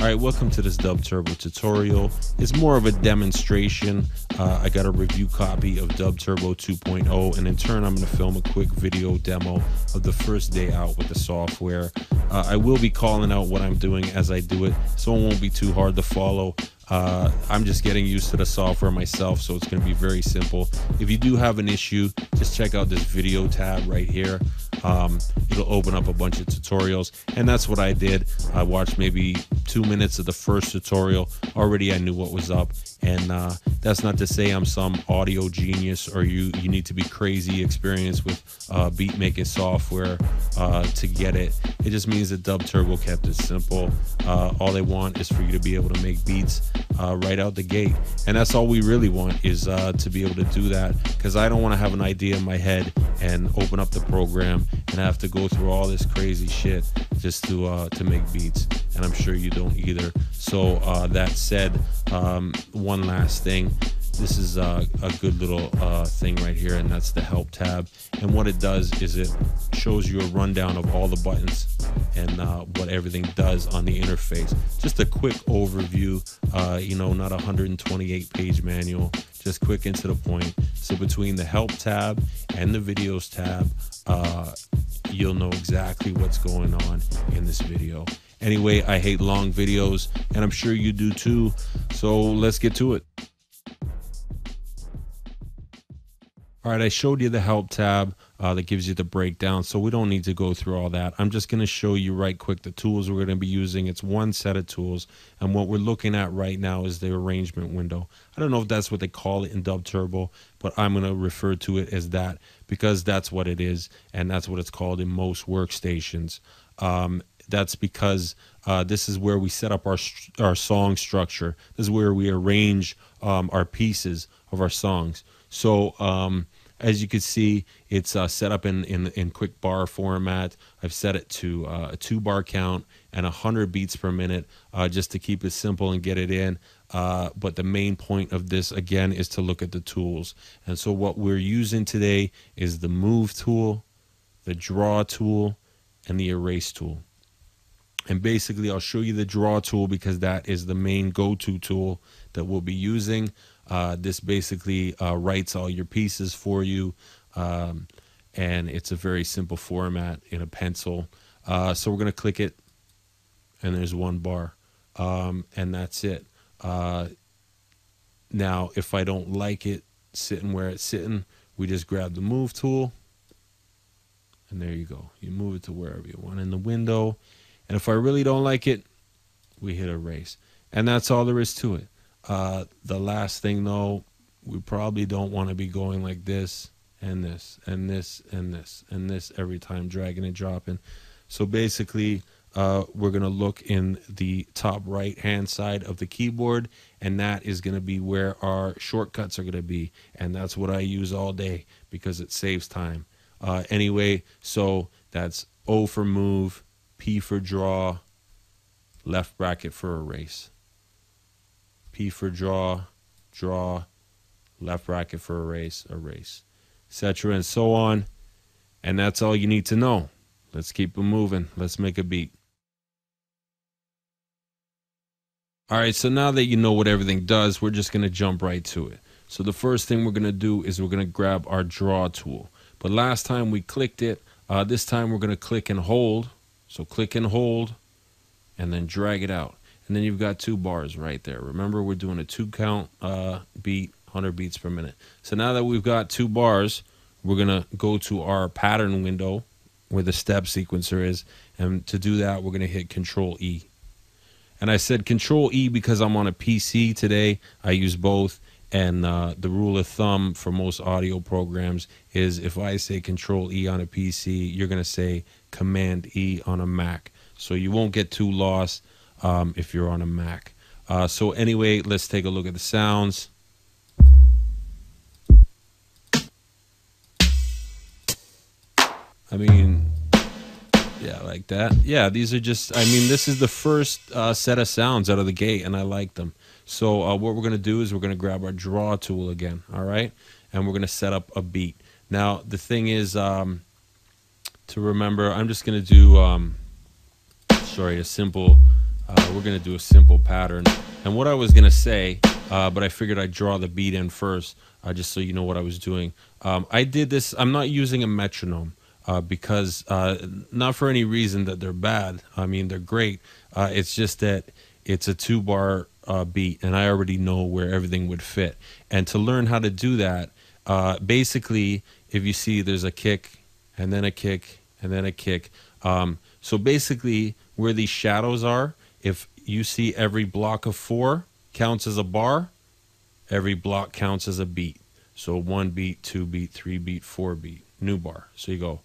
Alright, welcome to this DUBturbo tutorial. It's more of a demonstration. I got a review copy of DUBturbo 2.0, and in turn I'm going to film a quick video demo of the first day out with the software. I will be calling out what I'm doing as I do it, so it won't be too hard to follow. I'm just getting used to the software myself, so it's going to be very simple. If you do have an issue, just check out this video tab right here. It'll open up a bunch of tutorials, and that's what I did. I watched maybe 2 minutes of the first tutorial. Already I knew what was up, and that's not to say I'm some audio genius or you need to be crazy experienced with beat making software to get it. It just means that DUBturbo kept it simple. All they want is for you to be able to make beats right out the gate, and that's all we really want, is to be able to do that, because I don't want to have an idea in my head and open up the program and have to go through all this crazy shit just to make beats, and I'm sure you don't either. So that said, one last thing, this is a good little thing right here, and that's the help tab. And what it does is it shows you a rundown of all the buttons and what everything does on the interface. Just a quick overview, not a 128-page manual, just quick and to the point. So between the help tab and the videos tab, you'll know exactly what's going on in this video. Anyway, I hate long videos, and I'm sure you do too, so let's get to it. All right, I showed you the help tab that gives you the breakdown, so we don't need to go through all that. I'm just going to show you right quick the tools we're going to be using. It's one set of tools, and what we're looking at right now is the arrangement window. I don't know if that's what they call it in DUBturbo, but I'm going to refer to it as that because that's what it is, and that's what it's called in most workstations. That's because this is where we set up our song structure. This is where we arrange our pieces of our songs. So as you can see, it's set up in quick bar format. I've set it to a 2-bar count and 100 beats per minute, just to keep it simple and get it in. But the main point of this, again, is to look at the tools. And so what we're using today is the move tool, the draw tool, and the erase tool. And basically, I'll show you the draw tool because that is the main go-to tool that we'll be using. This basically writes all your pieces for you, and it's a very simple format in a pencil. So we're going to click it, and there's 1 bar, and that's it. Now, if I don't like it sitting where it's sitting, we just grab the move tool, and there you go. You move it to wherever you want in the window. And if I really don't like it, we hit erase. And that's all there is to it. The last thing, though, we probably don't want to be going like this and this and this and this and this every time, dragging and dropping. So basically, we're going to look in the top right-hand side of the keyboard, and that is going to be where our shortcuts are going to be. And that's what I use all day because it saves time. Anyway, so that's O for move, P for draw, left bracket for erase. P for draw, draw, left bracket for erase, erase, etc. and so on. And that's all you need to know. Let's keep it moving. Let's make a beat. All right, so now that you know what everything does, we're just going to jump right to it. So the first thing we're going to do is we're going to grab our draw tool. But last time we clicked it, this time we're going to click and hold. So click and hold, and then drag it out. And then you've got 2 bars right there. Remember, we're doing a 2-count beat, 100 beats per minute. So now that we've got 2 bars, we're going to go to our pattern window where the step sequencer is. And to do that, we're going to hit Control-E. And I said Control-E because I'm on a PC today. I use both. And the rule of thumb for most audio programs is if I say Control-E on a PC, you're going to say Command-E on a Mac. So you won't get too lost if you're on a Mac. So anyway, let's take a look at the sounds. I mean, yeah, like that. Yeah, these are just, I mean, this is the first set of sounds out of the gate, and I like them. So what we're going to do is we're going to grab our draw tool again, all right? And we're going to set up a beat. Now, the thing is, to remember, I'm just going to do, a simple we're gonna do a simple pattern. And what I was gonna say, but I figured I'd draw the beat in first, just so you know what I was doing. I did this. I'm not using a metronome because not for any reason that they're bad. I mean, they're great. It's just that it's a 2-bar beat, and I already know where everything would fit. And to learn how to do that, basically, if you see, there's a kick, and then a kick, and then a kick. So basically, where these shadows are, if you see every block of 4 counts as a bar, every block counts as a beat. So 1 beat, 2 beat, 3 beat, 4 beat, new bar. So you go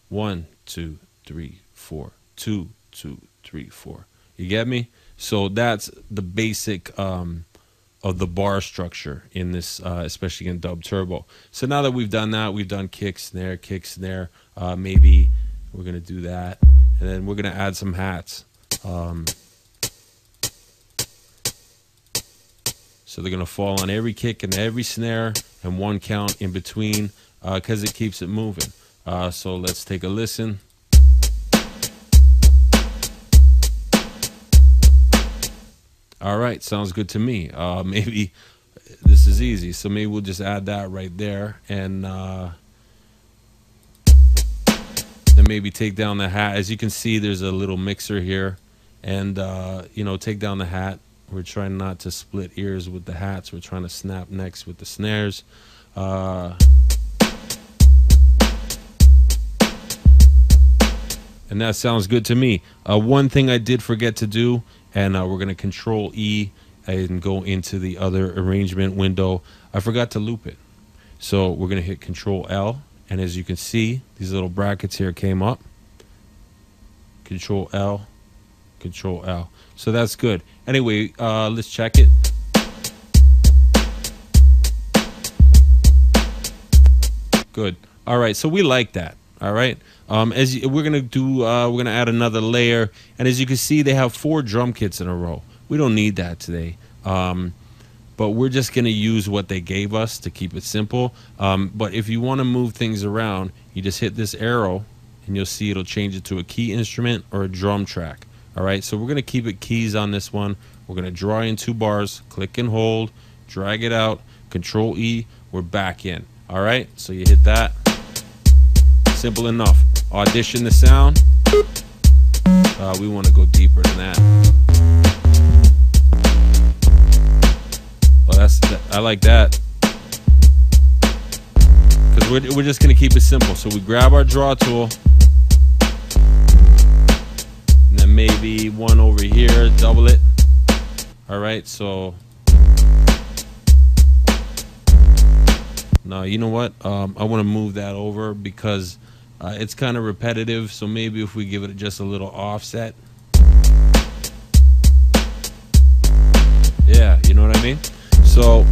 1, 2, 3, 4, 2, 2, 3, 4. You get me? So that's the basic of the bar structure in this, especially in DUBturbo. So now that we've done that, we've done kick, snare, maybe we're gonna do that, and then we're gonna add some hats. So they're gonna fall on every kick and every snare, and 1 count in between, because it keeps it moving. So let's take a listen. All right, sounds good to me. Maybe this is easy, so maybe we'll just add that right there, and then maybe take down the hat. As you can see, there's a little mixer here, and you know, take down the hat. We're trying not to split ears with the hats. We're trying to snap necks with the snares. And that sounds good to me. One thing I did forget to do, and we're going to Control E and go into the other arrangement window. I forgot to loop it. So we're going to hit Control L. And as you can see, these little brackets here came up. Control L, Control L. So that's good. Anyway, let's check it. Good. All right. So we like that. All right. We're gonna add another layer, and as you can see, they have 4 drum kits in a row. We don't need that today, but we're just gonna use what they gave us to keep it simple. But if you want to move things around, you just hit this arrow, and you'll see it'll change it to a key instrument or a drum track. All right. So we're gonna keep it keys on this one. We're gonna draw in 2 bars, click and hold, drag it out, Control E. We're back in. All right. So you hit that. Simple enough. Audition the sound. We want to go deeper than that. Well, I like that, because we're just gonna keep it simple. So we grab our draw tool, and then maybe 1 over here, double it. All right. So now, you know what? I want to move that over because it's kind of repetitive, so maybe if we give it just a little offset. Yeah, you know what I mean? So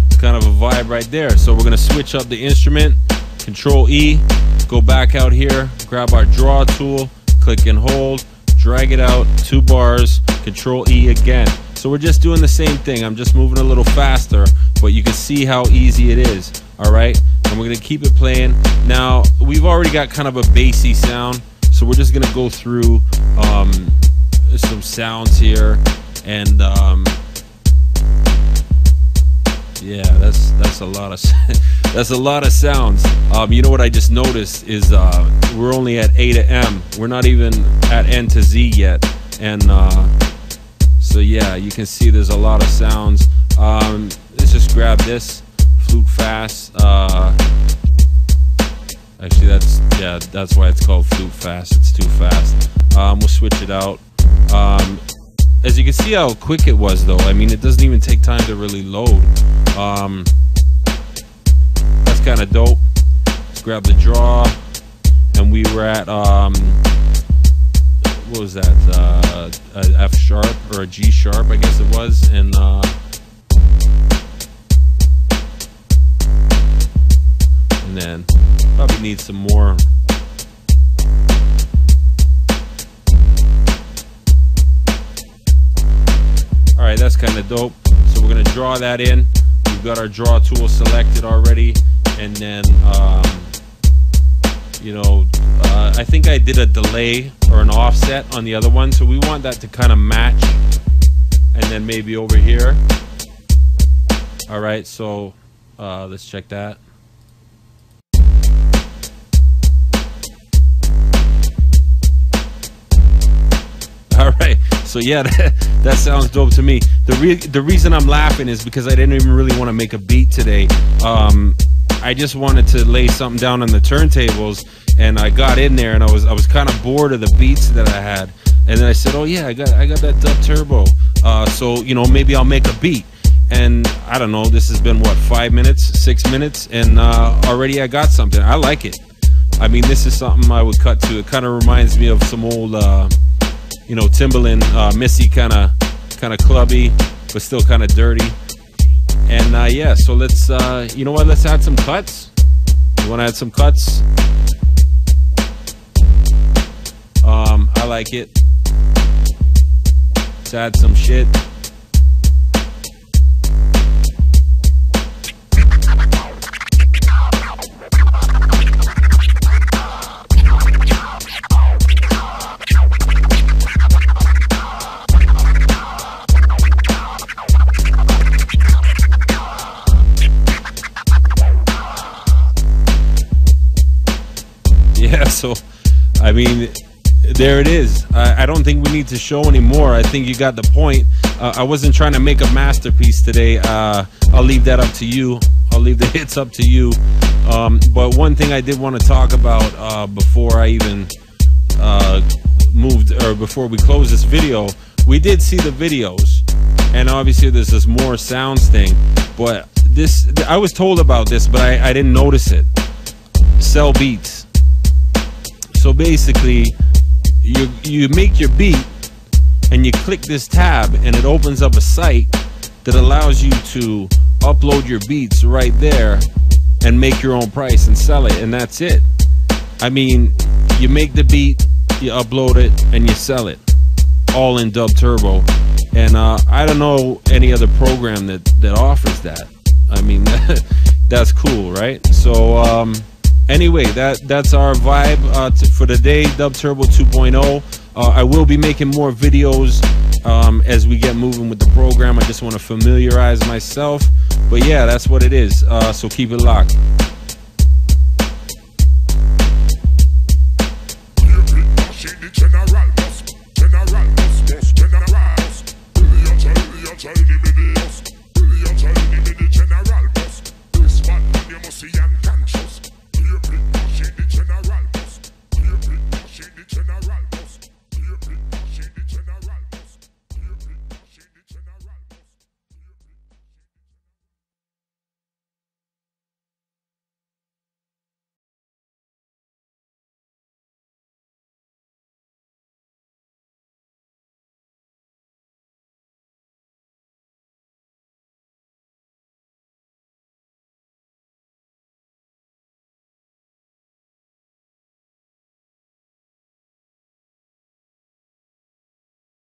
it's kind of a vibe right there. So we're gonna switch up the instrument, Control E, go back out here, grab our draw tool, click and hold, drag it out, 2 bars, Control E again. So we're just doing the same thing. I'm just moving a little faster, but you can see how easy it is. All right. And we're going to keep it playing. Now, we've already got kind of a bassy sound, so we're just going to go through some sounds here. And yeah, that's a lot of that's a lot of sounds. You know what I just noticed is we're only at A to M. We're not even at N to Z yet. And so yeah, you can see there's a lot of sounds. Let's just grab this flute fast. Actually, that's why it's called flute fast. It's too fast. We'll switch it out. As you can see how quick it was, though. I mean, it doesn't even take time to really load. That's kind of dope. Let's grab the draw, and we were at what was that? A F sharp or a G sharp, I guess it was, and then probably need some more. All right, that's kind of dope. So we're gonna draw that in. We've got our draw tool selected already, and then you know, I think I did a delay or an offset on the other one, so we want that to kind of match. And then maybe over here. All right, so let's check that. All right, so yeah, that sounds dope to me. The reason I'm laughing is because I didn't even really want to make a beat today. I just wanted to lay something down on the turntables, and I got in there and I was kind of bored of the beats that I had, and then I said, oh yeah, I got that DUBturbo, so you know, maybe I'll make a beat. And I don't know, this has been what, 5 minutes, 6 minutes, and already I got something. I like it. I mean, this is something I would cut to. It kind of reminds me of some old you know, Timberland, Missy, kind of clubby, but still kind of dirty. And yeah, so let's, you know what, let's add some cuts. You want to add some cuts? I like it. Let's add some shit. Yeah, so I mean, there it is. I don't think we need to show anymore. I think you got the point. I wasn't trying to make a masterpiece today. I'll leave that up to you. I'll leave the hits up to you. But one thing I did want to talk about before I even before we close this video, we did see the videos, and obviously there's this more sounds thing. But this, I was told about this, but I didn't notice it. Sell beats. So basically, you make your beat and you click this tab and it opens up a site that allows you to upload your beats right there and make your own price and sell it, and that's it. I mean, you make the beat, you upload it, and you sell it, all in DUBturbo. And I don't know any other program that offers that. I mean, that's cool, right? So anyway, that's our vibe for today, DUBturbo 2.0. I will be making more videos as we get moving with the program. I just want to familiarize myself. But yeah, that's what it is. So keep it locked.